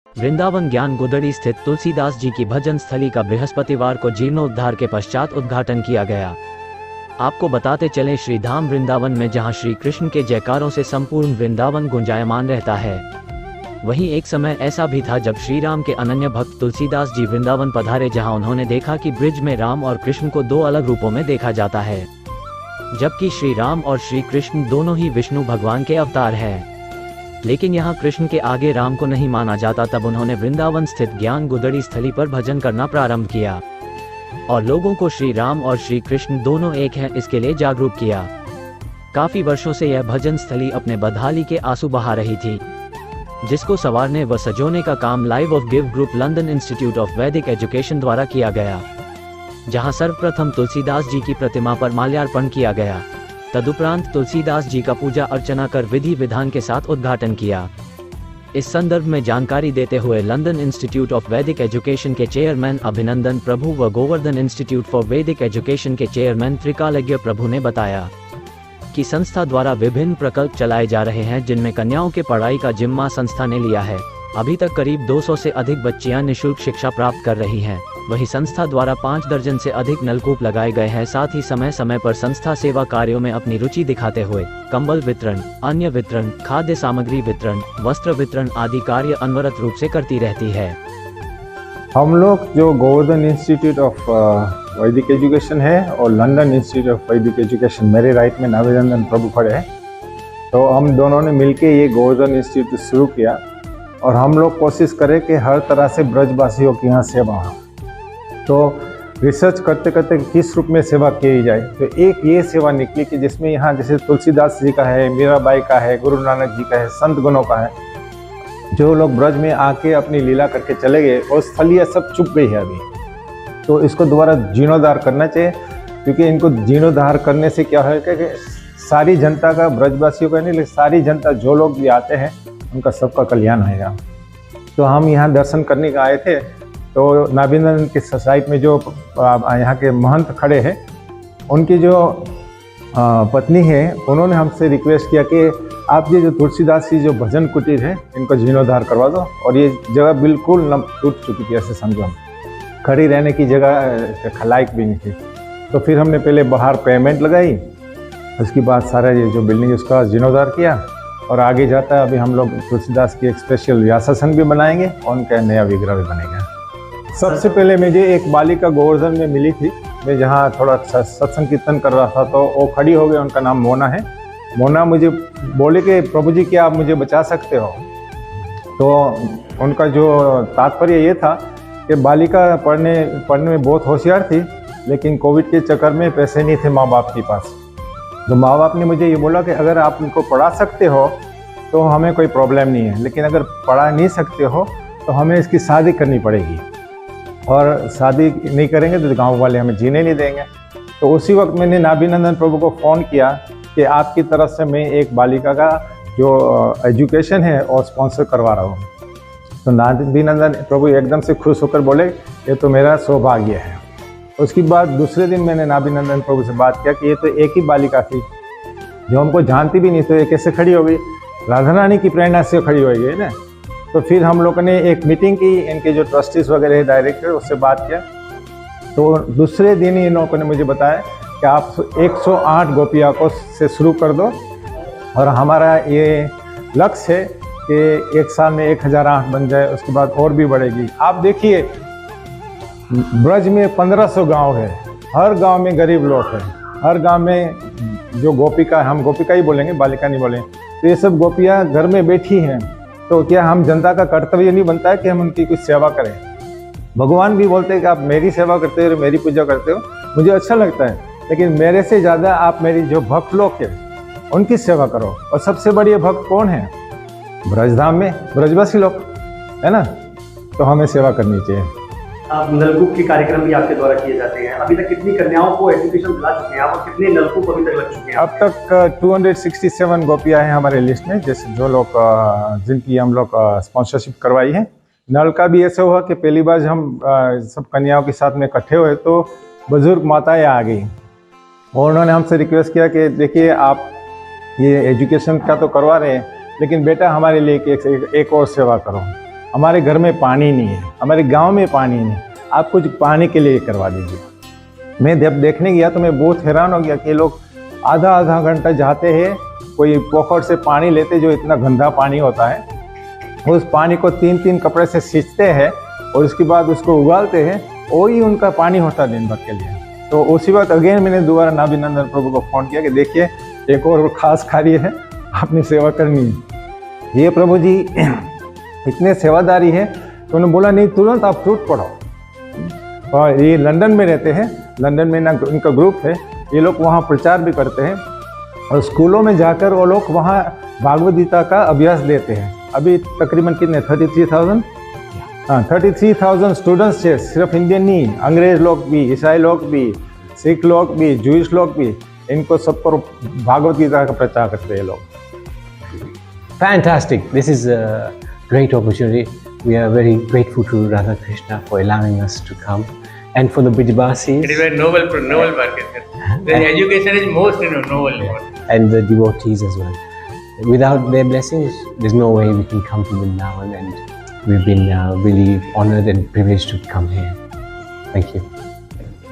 वृंदावन ज्ञान गुदड़ी स्थित तुलसीदास जी की भजन स्थली का बृहस्पतिवार को जीर्णोद्धार के पश्चात उद्घाटन किया गया। आपको बताते चलें, श्री धाम वृंदावन में जहां श्री कृष्ण के जयकारों से संपूर्ण वृंदावन गुंजायमान रहता है, वहीं एक समय ऐसा भी था जब श्री राम के अनन्य भक्त तुलसीदास जी वृंदावन पधारे, जहां उन्होंने देखा कि ब्रिज में राम और कृष्ण को दो अलग रूपों में देखा जाता है, जबकि श्री राम और श्री कृष्ण दोनों ही विष्णु भगवान के अवतार हैं। लेकिन यहाँ कृष्ण के आगे राम को नहीं माना जाता। तब उन्होंने वृंदावन स्थित ज्ञान गुदड़ी स्थली पर भजन करना प्रारंभ किया और लोगों को श्री राम और श्री कृष्ण दोनों एक हैं इसके लिए जागरूक किया। काफी वर्षों से यह भजन स्थली अपने बदहाली के आंसू बहा रही थी, जिसको संवारने व सजोने का काम live of give group London institute of वैदिक एजुकेशन द्वारा किया गया, जहां सर्वप्रथम तुलसीदास जी की प्रतिमा पर माल्यार्पण किया गया। तदुपरांत तुलसीदास जी का पूजा अर्चना कर विधि विधान के साथ उद्घाटन किया। इस संदर्भ में जानकारी देते हुए लंदन इंस्टीट्यूट ऑफ वैदिक एजुकेशन के चेयरमैन अभिनंदन प्रभु व गोवर्धन इंस्टीट्यूट फॉर वैदिक एजुकेशन के चेयरमैन त्रिकालज्ञ प्रभु ने बताया कि संस्था द्वारा विभिन्न प्रकल्प चलाए जा रहे हैं, जिनमें कन्याओं के पढ़ाई का जिम्मा संस्था ने लिया है। अभी तक करीब 200 से अधिक बच्चियां निःशुल्क शिक्षा प्राप्त कर रही हैं। वहीं संस्था द्वारा 5 दर्जन से अधिक नलकूप लगाए गए हैं। साथ ही समय समय पर संस्था सेवा कार्यों में अपनी रुचि दिखाते हुए कंबल वितरण, अन्य वितरण, खाद्य सामग्री वितरण, वस्त्र वितरण आदि कार्य अनवरत रूप से करती रहती है। हम लोग जो गोवर्धन इंस्टीट्यूट ऑफ वैदिक एजुकेशन है और लंदन इंस्टीट्यूट ऑफ वैदिक एजुकेशन, मेरे राइट में अभिनंदन प्रभु खड़े हैं, तो हम दोनों ने मिलके ये गोवर्धन इंस्टीट्यूट शुरू किया और हम लोग कोशिश करें कि हर तरह से ब्रजवासियों की यहाँ सेवा हो। तो रिसर्च करते करते किस रूप में सेवा की जाए, तो एक ये सेवा निकली कि जिसमें यहाँ जैसे तुलसीदास जी का है, मीराबाई का है, गुरु नानक जी का है, संत गणों का है, जो लोग ब्रज में आके अपनी लीला करके चले गए और स्थलियाँ सब चुप गई है अभी, तो इसको दोबारा जीर्णोद्धार करना चाहिए। क्योंकि इनको जीर्णोद्धार करने से क्या है कि सारी जनता का, ब्रजवासियों का नहीं लेकिन सारी जनता जो लोग भी आते हैं उनका सबका कल्याण होगा। तो हम यहाँ दर्शन करने का आए थे, तो नाभिनंदन की साइड में जो यहाँ के महंत खड़े हैं, उनकी जो पत्नी है, उन्होंने हमसे रिक्वेस्ट किया कि आप ये जो तुलसीदास जी जो भजन कुटीर है इनको जीर्णोद्धार करवा दो। और ये जगह बिल्कुल न टूट चुकी थी, ऐसे समझो, खड़ी रहने की जगह लायक भी नहीं थी। तो फिर हमने पहले बाहर पेमेंट लगाई, उसके बाद सारा ये जो बिल्डिंग उसका जीर्णोद्धार किया और आगे जाता है। अभी हम लोग तुलसीदास की एक स्पेशल व्यासासन भी बनाएंगे और उनका नया विग्रह भी बनेगा। सबसे पहले मुझे एक बालिका गोवर्धन में मिली थी, मैं जहाँ थोड़ा सत्संग कीर्तन कर रहा था, तो वो खड़ी हो गई। उनका नाम मोना है। मोना मुझे बोले कि प्रभु जी क्या आप मुझे बचा सकते हो। तो उनका जो तात्पर्य ये था कि बालिका पढ़ने में बहुत होशियार थी, लेकिन कोविड के चक्कर में पैसे नहीं थे माँ बाप के पास। तो माँ बाप ने मुझे ये बोला कि अगर आप उनको पढ़ा सकते हो तो हमें कोई प्रॉब्लम नहीं है, लेकिन अगर पढ़ा नहीं सकते हो तो हमें इसकी शादी करनी पड़ेगी, और शादी नहीं करेंगे तो गांव वाले हमें जीने नहीं देंगे। तो उसी वक्त मैंने नाभिनंदन प्रभु को फ़ोन किया कि आपकी तरफ से मैं एक बालिका का जो एजुकेशन है और स्पॉन्सर करवा रहा हूँ। तो नाभिनंदन प्रभु एकदम से खुश होकर बोले ये तो मेरा सौभाग्य है। उसके बाद दूसरे दिन मैंने नाभिनंदन प्रभु से बात किया कि ये तो एक ही बालिका थी जो हमको जानती भी नहीं, तो ये कैसे खड़ी हो गई? राधा रानी की प्रेरणा से खड़ी हो गई ना। तो फिर हम लोगों ने एक मीटिंग की, इनके जो ट्रस्टीज वगैरह है, डायरेक्टर, उससे बात किया। तो दूसरे दिन ही इन लोगों ने मुझे बताया कि आप 108 गोपिया को से शुरू कर दो, और हमारा ये लक्ष्य है कि एक साल में 1008 बन जाए, उसके बाद और भी बढ़ेगी। आप देखिए ब्रज में 1500 गांव है, हर गांव में गरीब लोग हैं, हर गांव में जो गोपिका, हम गोपिका ही बोलेंगे, बालिका नहीं बोलेंगे, तो ये सब गोपियाँ घर में बैठी हैं। तो क्या हम जनता का कर्तव्य नहीं बनता है कि हम उनकी कुछ सेवा करें? भगवान भी बोलते हैं कि आप मेरी सेवा करते हो, मेरी पूजा करते हो, मुझे अच्छा लगता है, लेकिन मेरे से ज़्यादा आप मेरी जो भक्त लोग हैं उनकी सेवा करो। और सबसे बड़ी भक्त कौन है? ब्रजधाम में ब्रजवासी लोग है ना, तो हमें सेवा करनी चाहिए। आप नलकूप के कार्यक्रम भी आपके द्वारा किए जाते हैं। अभी तक कितनी कन्याओं को एजुकेशन दिला चुके हैं आप, और कितने नलकूप अभी तक लग चुके हैं? अब तक 267 गोपियाँ हैं हमारे लिस्ट में, जैसे जो लोग जिनकी हम लोग स्पॉन्सरशिप करवाई है। नल का भी ऐसा हुआ कि पहली बार हम सब कन्याओं के साथ में इकट्ठे हुए तो बुजुर्ग माताएं आ गई और उन्होंने हमसे रिक्वेस्ट किया कि देखिए आप ये एजुकेशन का तो करवा रहे हैं, लेकिन बेटा हमारे लिए एक और सेवा करो। हमारे घर में पानी नहीं है, हमारे गांव में पानी नहीं है, आप कुछ पानी के लिए करवा दीजिए। मैं जब देखने गया तो मैं बहुत हैरान हो गया कि लोग आधा आधा घंटा जाते हैं, कोई पोखर से पानी लेते जो इतना गंदा पानी होता है, उस पानी को 3-3 कपड़े से सींचते हैं और उसके बाद उसको उबालते हैं, वही उनका पानी होता है दिन भर के लिए। तो उसी वक्त अगेन मैंने दोबारा नाभिनंदन प्रभु को फ़ोन किया कि देखिए एक और खास कार्य है, आपने सेवा करनी है। ये प्रभु जी इतने सेवादारी है तो उन्होंने बोला नहीं, तुरंत आप टूट पड़ो। और ये लंदन में रहते हैं, लंदन में ना इनका ग्रुप है, ये लोग वहाँ प्रचार भी करते हैं और स्कूलों में जाकर वो लोग वहाँ भागवत गीता का अभ्यास देते हैं। अभी तकरीबन कितने 33,000 हाँ 33,000 स्टूडेंट्स है, सिर्फ इंडियन नहीं, अंग्रेज लोग भी, ईसाई लोग भी, सिख लोग भी, जूइश लोग भी, इनको सब पर भागवत गीता का प्रचार करते हैं लोग। Fantastic. This is a great opportunity. We are very grateful to Radha Krishna for allowing us to come. And for the Brijabasis. It is very noble work. The education is most noble work. And the devotees as well. Without their blessings, there's no way we can come to Vrindavan, and we've been really honored and privileged to come here. Thank you.